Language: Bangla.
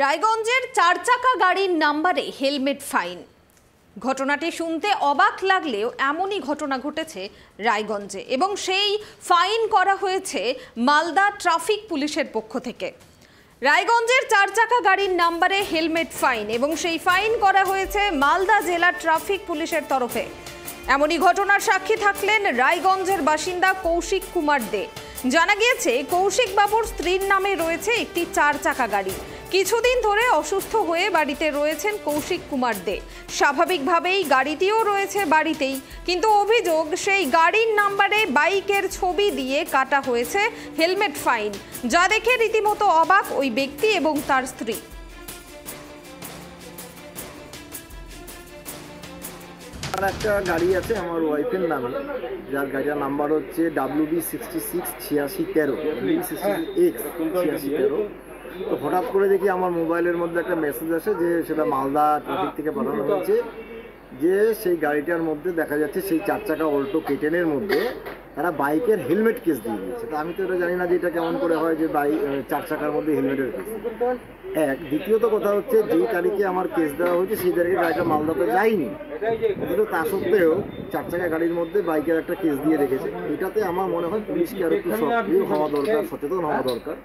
রায়গঞ্জের চারচাকা গাড়ির নাম্বারে হেলমেট ফাইন। ঘটনাটি শুনতে অবাক লাগলেও এমনই ঘটনা ঘটেছে রায়গঞ্জে এবং সেই ফাইন করা হয়েছে মালদা ট্রাফিক পুলিশের পক্ষ থেকে। রায়গঞ্জের চারচাকা গাড়ির নাম্বারে হেলমেট ফাইন এবং সেই ফাইন করা হয়েছে মালদা জেলা ট্রাফিক পুলিশের তরফে। এমনই ঘটনার সাক্ষী থাকলেন রায়গঞ্জের বাসিন্দা কৌশিক কুমার দে। জানা গিয়েছে কৌশিক বাবুর স্ত্রীর নামে রয়েছে একটি চারচাকা গাড়ি। কিছুদিন ধরে অসুস্থ হয়ে বাড়িতে রয়েছেন কৌশিক কুমার দে। স্বাভাবিকভাবেই গাড়িটিও রয়েছে বাড়িতেই, কিন্তু অভিযোগ সেই গাড়ির নাম্বারে বাইকের ছবি দিয়ে কাটা হয়েছে হেলমেট ফাইন, যা দেখে রীতিমতো অবাক ওই ব্যক্তি এবং তার স্ত্রী। আর একটা গাড়ি আছে আমার ওয়াইফের নামে, যার গাড়ির নাম্বার হচ্ছে WB668613 তো হঠাৎ করে দেখি আমার মোবাইলের মধ্যে একটা মেসেজ আসে যে সেটা মালদা ট্রাফিক থেকে পাঠানো হয়েছে, যে সেই গাড়িটার মধ্যে দেখা যাচ্ছে সেই চারচাকা অল্টো কেটেনের মধ্যে তারা বাইকের হেলমেট কেস দিয়ে দিয়েছে। তো আমি তো এটা জানি না যে এটা কেমন করে হয় যে চার চাকার মধ্যে হেলমেটের কেস। দ্বিতীয়ত কথা হচ্ছে যেই তারিখে আমার কেস দেওয়া হয়েছে সেই তারিখে গাড়িটা মালদাতে যায়নি, কিন্তু তা সত্ত্বেও চার চাকা গাড়ির মধ্যে বাইকের একটা কেস দিয়ে রেখেছে। এটাতে আমার মনে হয় পুলিশকে আরো একটু সক্রিয় হওয়া দরকার, সচেতন হওয়া দরকার।